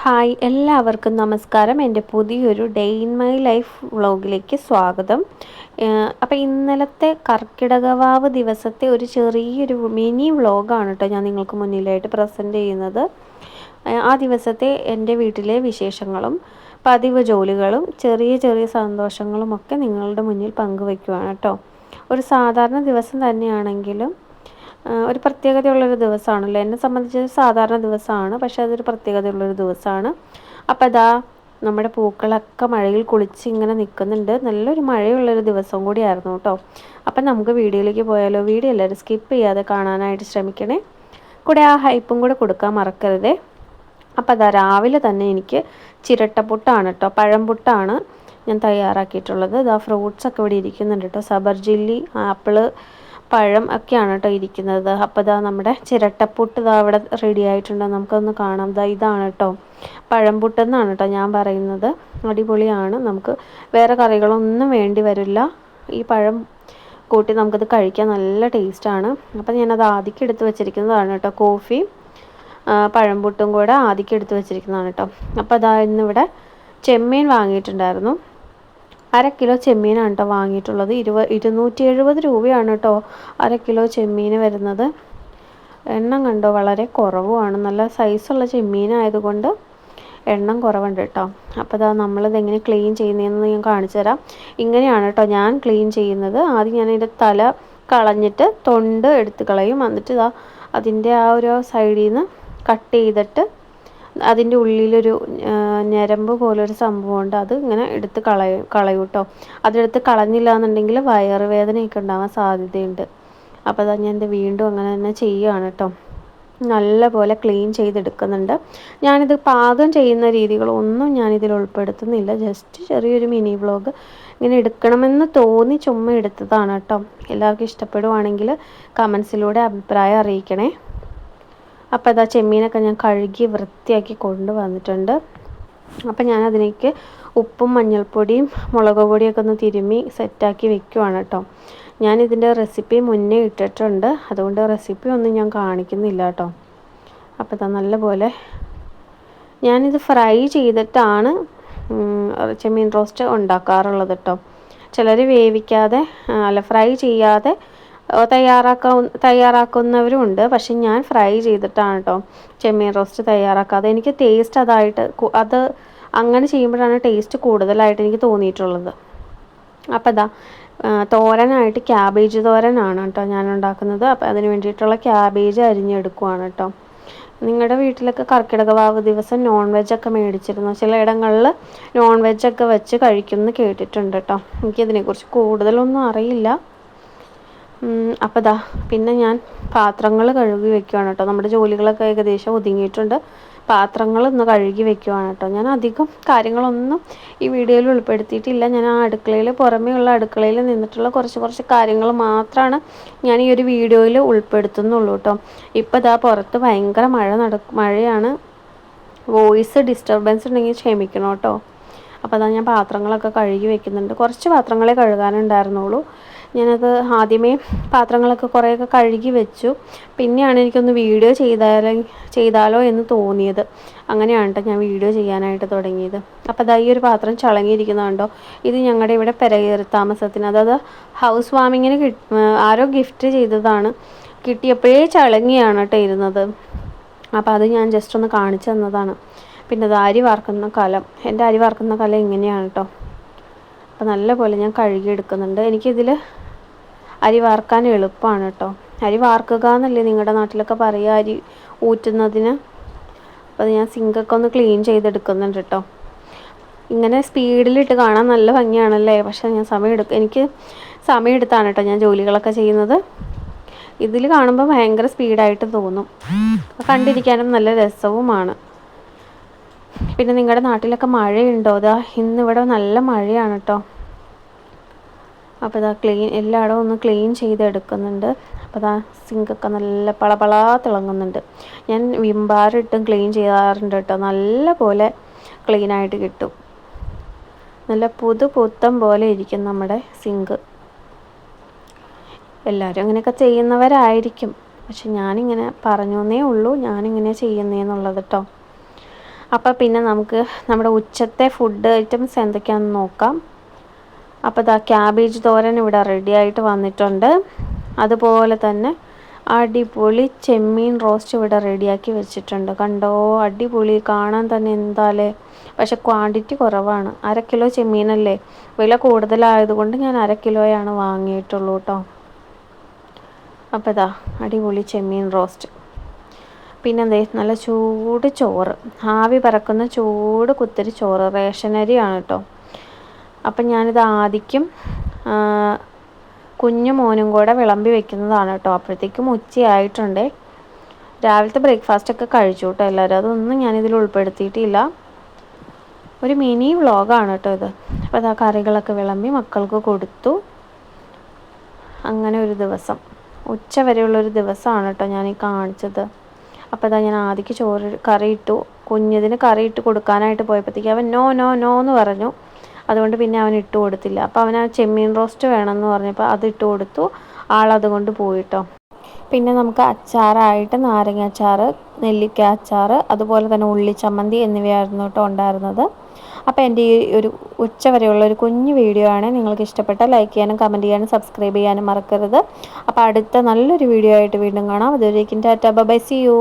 Hi എല്ലാവർക്കും നമസ്കാരം. എൻ്റെ പുതിയൊരു ഡേ ഇൻ മൈ ലൈഫ് വ്ളോഗിലേക്ക് സ്വാഗതം. അപ്പോൾ ഇന്നലത്തെ കർക്കിടകവാവ് ദിവസത്തെ ഒരു ചെറിയൊരു മിനി വ്ളോഗാണ് കേട്ടോ ഞാൻ നിങ്ങൾക്ക് മുന്നിലായിട്ട് പ്രസൻറ്റ് ചെയ്യുന്നത്. ആ ദിവസത്തെ എൻ്റെ വീട്ടിലെ വിശേഷങ്ങളും പതിവ് ജോലികളും ചെറിയ ചെറിയ സന്തോഷങ്ങളുമൊക്കെ നിങ്ങളുടെ മുന്നിൽ പങ്കുവയ്ക്കുവാണ് കേട്ടോ. ഒരു സാധാരണ ദിവസം തന്നെയാണെങ്കിലും ഒരു പ്രത്യേകതയുള്ളൊരു ദിവസമാണല്ലോ. എന്നെ സംബന്ധിച്ച് സാധാരണ ദിവസമാണ്, പക്ഷേ അതൊരു പ്രത്യേകതയുള്ളൊരു ദിവസമാണ്. അപ്പോൾ അതാ നമ്മുടെ പൂക്കളൊക്കെ മഴയിൽ കുളിച്ച് ഇങ്ങനെ നിൽക്കുന്നുണ്ട്. നല്ലൊരു മഴയുള്ളൊരു ദിവസം കൂടിയായിരുന്നു കേട്ടോ. അപ്പം നമുക്ക് വീഡിയോയിലേക്ക് പോയാലോ. വീഡിയോ എല്ലാവരും സ്കിപ്പ് ചെയ്യാതെ കാണാനായിട്ട് ശ്രമിക്കണേ. കൂടെ ആ ഹൈപ്പും കൂടെ കൊടുക്കാൻ മറക്കരുതേ. അപ്പോൾ അതാ രാവിലെ തന്നെ എനിക്ക് ചിരട്ടപ്പുട്ടാണ് കേട്ടോ, പഴംപുട്ടാണ് ഞാൻ തയ്യാറാക്കിയിട്ടുള്ളത്. ഇതാ ഫ്രൂട്ട്സൊക്കെ ഇവിടെ ഇരിക്കുന്നുണ്ട് കേട്ടോ. സബർജില്ലി, ആപ്പിള്, പഴം ഒക്കെയാണ് കേട്ടോ ഇരിക്കുന്നത്. അപ്പോൾ ഇതാ നമ്മുടെ ചിരട്ടപ്പുട്ട് ഇതാ അവിടെ റെഡി ആയിട്ടുണ്ട്. നമുക്കൊന്ന് കാണാം. ഇതാണ് കേട്ടോ പഴംപുട്ടെന്നാണ് കേട്ടോ ഞാൻ പറയുന്നത്. അടിപൊളിയാണ്. നമുക്ക് വേറെ കറികളൊന്നും വേണ്ടി വരില്ല. ഈ പഴം കൂട്ടി നമുക്കത് കഴിക്കാൻ നല്ല ടേസ്റ്റാണ്. അപ്പോൾ ഞാനത് ആദ്യം എടുത്ത് വെച്ചിരിക്കുന്നതാണ് കേട്ടോ. കോഫി പഴംപുട്ടും കൂടെ ആദ്യം എടുത്ത് വെച്ചിരിക്കുന്നതാണ് കേട്ടോ. അപ്പോൾ അതാ ഇന്നിവിടെ ചെമ്മീൻ വാങ്ങിയിട്ടുണ്ടായിരുന്നു. 1/2 കിലോ ചെമ്മീനാണ് കേട്ടോ വാങ്ങിയിട്ടുള്ളത്. 270 രൂപയാണ് കേട്ടോ 1/2 കിലോ ചെമ്മീന് വരുന്നത്. എണ്ണം കണ്ടോ വളരെ കുറവുമാണ്. നല്ല സൈസുള്ള ചെമ്മീനായതുകൊണ്ട് എണ്ണം കുറവുണ്ട് കേട്ടോ. അപ്പോൾ അതാ നമ്മളിത് എങ്ങനെ ക്ലീൻ ചെയ്യുന്നതെന്ന് ഞാൻ കാണിച്ചു തരാം. ഇങ്ങനെയാണ് കേട്ടോ ഞാൻ ക്ലീൻ ചെയ്യുന്നത്. ആദ്യം ഞാൻ അതിൻ്റെ തല കളഞ്ഞിട്ട് തൊണ്ട് എടുത്ത് കളയും. എന്നിട്ട് ഇതാ അതിൻ്റെ ആ ഒരു സൈഡിൽ നിന്ന് കട്ട് ചെയ്തിട്ട് അതിൻ്റെ ഉള്ളിലൊരു ഞരമ്പ് പോലൊരു സംഭവമുണ്ട്. അത് ഇങ്ങനെ എടുത്ത് കളയും കേട്ടോ. അതെടുത്ത് കളഞ്ഞില്ല എന്നുണ്ടെങ്കിൽ വയറുവേദനയൊക്കെ ഉണ്ടാവാൻ സാധ്യതയുണ്ട്. അപ്പോൾ അതാ ഞാൻ വീണ്ടും അങ്ങനെ തന്നെ ചെയ്യുകയാണ് കേട്ടോ. നല്ലപോലെ ക്ലീൻ ചെയ്തെടുക്കുന്നുണ്ട്. ഞാനിത് പാകം ചെയ്യുന്ന രീതികളൊന്നും ഞാനിതിൽ ഉൾപ്പെടുത്തുന്നില്ല. ജസ്റ്റ് ചെറിയൊരു മിനി വ്ളോഗ് ഇങ്ങനെ എടുക്കണമെന്ന് തോന്നി ചുമ്മാ എടുത്തതാണ് കേട്ടോ. എല്ലാവർക്കും ഇഷ്ടപ്പെടുവാണെങ്കിൽ കമൻസിലൂടെ അഭിപ്രായം അറിയിക്കണേ. അപ്പോൾ അതാ ചെമ്മീനൊക്കെ ഞാൻ കഴുകി വൃത്തിയാക്കി കൊണ്ടുവന്നിട്ടുണ്ട്. അപ്പോൾ ഞാൻ അതിലേക്ക് ഉപ്പും മഞ്ഞൾപ്പൊടിയും മുളക് പൊടിയൊക്കെ ഒന്ന് തിരുമ്മി സെറ്റാക്കി വെക്കുവാണ് കേട്ടോ. ഞാനിതിൻ്റെ റെസിപ്പി മുന്നേ ഇട്ടിട്ടുണ്ട്, അതുകൊണ്ട് റെസിപ്പി ഒന്നും ഞാൻ കാണിക്കുന്നില്ല കേട്ടോ. അപ്പോൾ അതാ നല്ലപോലെ ഞാനിത് ഫ്രൈ ചെയ്തിട്ടാണ് ചെമ്മീൻ റോസ്റ്റ് ഉണ്ടാക്കാറുള്ളത് കേട്ടോ. ചിലർ വേവിക്കാതെ ഫ്രൈ ചെയ്യാതെ തയ്യാറാക്കുന്നവരും ഉണ്ട്. പക്ഷെ ഞാൻ ഫ്രൈ ചെയ്തിട്ടാണ് കേട്ടോ ചെമ്മീൻ റോസ്റ്റ് തയ്യാറാക്കാതെ. എനിക്ക് ടേസ്റ്റ് അത് അങ്ങനെ ചെയ്യുമ്പോഴാണ് ടേസ്റ്റ് കൂടുതലായിട്ട് എനിക്ക് തോന്നിയിട്ടുള്ളത്. അപ്പോൾ അതാ തോരനായിട്ട് ക്യാബേജ് തോരനാണ് കേട്ടോ ഞാൻ ഉണ്ടാക്കുന്നത്. അപ്പോൾ അതിന് വേണ്ടിയിട്ടുള്ള ക്യാബേജ് അരിഞ്ഞെടുക്കുവാണ് കേട്ടോ. നിങ്ങളുടെ വീട്ടിലൊക്കെ കർക്കിടകവാവ് ദിവസം നോൺ വെജൊക്കെ മേടിച്ചിരുന്നു. ചിലയിടങ്ങളിൽ നോൺ വെജൊക്കെ വെച്ച് കഴിക്കുമെന്ന് കേട്ടിട്ടുണ്ട് കേട്ടോ. എനിക്കതിനെക്കുറിച്ച് കൂടുതലൊന്നും അറിയില്ല. അപ്പോൾ ദാ പിന്നെ ഞാൻ പാത്രങ്ങൾ കഴുകി വെക്കുകയാണ് കേട്ടോ. നമ്മുടെ ജോലികളൊക്കെ ഏകദേശം ഒതുങ്ങിയിട്ടുണ്ട്. പാത്രങ്ങൾ ഒന്ന് കഴുകി വെക്കുകയാണ് കേട്ടോ. ഞാൻ അധികം കാര്യങ്ങളൊന്നും ഈ വീഡിയോയിൽ ഉൾപ്പെടുത്തിയിട്ടില്ല. ഞാൻ ആ പുറമേയുള്ള അടുക്കളയിൽ നിന്നിട്ടുള്ള കുറച്ച് കാര്യങ്ങൾ മാത്രമാണ് ഞാൻ ഈ ഒരു വീഡിയോയിൽ ഉൾപ്പെടുത്തുന്നുള്ളൂ കേട്ടോ. ഇപ്പോൾ ദാ പുറത്ത് ഭയങ്കര മഴയാണ്. വോയിസ് ഡിസ്റ്റർബൻസ് ഉണ്ടെങ്കിൽ ക്ഷമിക്കണം കേട്ടോ. അപ്പോൾ അതാ ഞാൻ പാത്രങ്ങളൊക്കെ കഴുകി വെക്കുന്നുണ്ട്. കുറച്ച് പാത്രങ്ങളെ കഴുകാനുണ്ടായിരുന്നുള്ളൂ. ഞാനത് ആദ്യമേ പാത്രങ്ങളൊക്കെ കുറേയൊക്കെ കഴുകി വെച്ചു. പിന്നെയാണ് എനിക്കൊന്ന് വീഡിയോ ചെയ്താലോ എന്ന് തോന്നിയത്. അങ്ങനെയാണ് കേട്ടോ ഞാൻ വീഡിയോ ചെയ്യാനായിട്ട് തുടങ്ങിയത്. അപ്പോൾ അതാ ഈ ഒരു പാത്രം ചളങ്ങിയിരിക്കുന്നതുണ്ടോ. ഇത് ഞങ്ങളുടെ ഇവിടെ പെരകയറി താമസത്തിന്, അതായത് ഹൗസ് വാമിങ്ങിന് ആരോ ഗിഫ്റ്റ് ചെയ്തതാണ്. കിട്ടിയപ്പോഴേ ചളങ്ങിയാണ് കേട്ടോ ഇരുന്നത്. അപ്പോൾ അത് ഞാൻ ജസ്റ്റ് ഒന്ന് കാണിച്ചു തന്നതാണ്. പിന്നെ അത് അരി വാർക്കുന്ന കലം, എൻ്റെ അരി വാർക്കുന്ന കലം ഇങ്ങനെയാണ് കേട്ടോ. അപ്പോൾ നല്ലപോലെ ഞാൻ കഴുകിയെടുക്കുന്നുണ്ട്. എനിക്കിതിൽ അരി വാർക്കാൻ എളുപ്പമാണ് കേട്ടോ. അരി വാർക്കുക എന്നല്ലേ നിങ്ങളുടെ നാട്ടിലൊക്കെ പറയുക, അരി ഊറ്റുന്നതിന്. അപ്പോൾ ഞാൻ സിങ്കൊക്കെ ഒന്ന് ക്ലീൻ ചെയ്തെടുക്കുന്നുണ്ട് കേട്ടോ. ഇങ്ങനെ സ്പീഡിലിട്ട് കാണാൻ നല്ല ഭംഗിയാണല്ലേ. പക്ഷേ എനിക്ക് സമയമെടുത്താണ് കേട്ടോ ഞാൻ ജോലികളൊക്കെ ചെയ്യുന്നത്. ഇതിൽ കാണുമ്പോൾ ഭയങ്കര സ്പീഡായിട്ട് തോന്നും, കണ്ടിരിക്കാനും നല്ല രസവുമാണ്. പിന്നെ നിങ്ങളുടെ നാട്ടിലൊക്കെ മഴയുണ്ടോ? ഇന്നിവിടെ നല്ല മഴയാണ് കേട്ടോ. അപ്പോൾ എല്ലായിടവും ഒന്ന് ക്ലീൻ ചെയ്തെടുക്കുന്നുണ്ട്. അപ്പോൾ സിങ്കൊക്കെ നല്ല പളപളാ തിളങ്ങുന്നുണ്ട്. ഞാൻ വിംബാറിട്ടും ക്ലീൻ ചെയ്യാറുണ്ട് കേട്ടോ. നല്ല പോലെ ക്ലീനായിട്ട് കിട്ടും. നല്ല പുത്തം പോലെ ഇരിക്കും നമ്മുടെ സിങ്ക്. എല്ലാവരും അങ്ങനെയൊക്കെ ചെയ്യുന്നവരായിരിക്കും. പക്ഷെ ഞാനിങ്ങനെ പറഞ്ഞേ ഉള്ളൂ ഞാനിങ്ങനെ ചെയ്യുന്നതെന്നുള്ളത് കേട്ടോ. അപ്പോൾ പിന്നെ നമുക്ക് നമ്മുടെ ഉച്ചത്തെ ഫുഡ് ഐറ്റംസ് എന്തൊക്കെയാണെന്ന് നോക്കാം. അപ്പോൾ ഇതാ ക്യാബേജ് തോരൻ ഇവിടെ റെഡി ആയിട്ട് വന്നിട്ടുണ്ട്. അതുപോലെ തന്നെ അടിപൊളി ചെമ്മീൻ റോസ്റ്റ് ഇവിടെ റെഡിയാക്കി വെച്ചിട്ടുണ്ട്. കണ്ടോ, അടിപൊളി, കാണാൻ തന്നെ എന്താലേ. പക്ഷെ ക്വാണ്ടിറ്റി കുറവാണ്. 1/2 കിലോ ചെമ്മീനല്ലേ, വില കൂടുതലായതുകൊണ്ട് ഞാൻ 1/2 കിലോയാണ് വാങ്ങിയിട്ടുള്ളൂ കേട്ടോ. അപ്പോൾ ഇതാ അടിപൊളി ചെമ്മീൻ റോസ്റ്റ്. പിന്നെ എന്തേ, നല്ല ചൂട് ചോറ്, ആവി പറക്കുന്ന ചൂട് കുത്തിരി ചോറ്, റേഷനരിയാണ് കേട്ടോ. അപ്പം ഞാനിത് ആദിക്കും കുഞ്ഞു മോനും കൂടെ വിളമ്പി വെക്കുന്നതാണ് കേട്ടോ. അപ്പോഴത്തേക്കും ഉച്ചയായിട്ടുണ്ട്. രാവിലത്തെ ബ്രേക്ക്ഫാസ്റ്റൊക്കെ കഴിച്ചു കേട്ടോ എല്ലാവരും. അതൊന്നും ഞാനിതിൽ ഉൾപ്പെടുത്തിയിട്ടില്ല. ഒരു മിനി വ്ളോഗാണ് കേട്ടോ ഇത്. അപ്പോൾ അതാ കറികളൊക്കെ വിളമ്പി മക്കൾക്ക് കൊടുത്തു. അങ്ങനെ ഒരു ദിവസം, ഉച്ച വരെയുള്ളൊരു ദിവസമാണ് കേട്ടോ ഞാൻ ഈ കാണിച്ചത്. അപ്പോൾ അതാ ഞാൻ ആദ്യക്ക് കറി ഇട്ടു. കുഞ്ഞിതിന് കറി ഇട്ട് കൊടുക്കാനായിട്ട് പോയപ്പോഴത്തേക്ക് അവൻ നോ നോ നോ എന്ന് പറഞ്ഞു. അതുകൊണ്ട് പിന്നെ അവൻ ഇട്ട് കൊടുത്തില്ല. അപ്പോൾ അവൻ ആ ചെമ്മീൻ റോസ്റ്റ് വേണമെന്ന് പറഞ്ഞപ്പോൾ അത് ഇട്ട് കൊടുത്തു. ആളതുകൊണ്ട് പോയിട്ടോ. പിന്നെ നമുക്ക് അച്ചാറായിട്ട് നാരങ്ങ അച്ചാർ, നെല്ലിക്ക അച്ചാർ, അതുപോലെ തന്നെ ഉള്ളിച്ചമ്മന്തി എന്നിവയായിരുന്നു കേട്ടോ ഉണ്ടായിരുന്നത്. അപ്പോൾ എൻ്റെ ഈ ഒരു ഉച്ച വരെയുള്ള ഒരു കുഞ്ഞു വീഡിയോ ആണ്. നിങ്ങൾക്ക് ഇഷ്ടപ്പെട്ടാൽ ലൈക്ക് ചെയ്യാനും കമൻറ്റ് ചെയ്യാനും സബ്സ്ക്രൈബ് ചെയ്യാനും മറക്കരുത്. അപ്പോൾ അടുത്ത നല്ലൊരു വീഡിയോ ആയിട്ട് വീണ്ടും കാണാം. അതുവരേക്കും ടാറ്റാ ബൈ, സീ യു.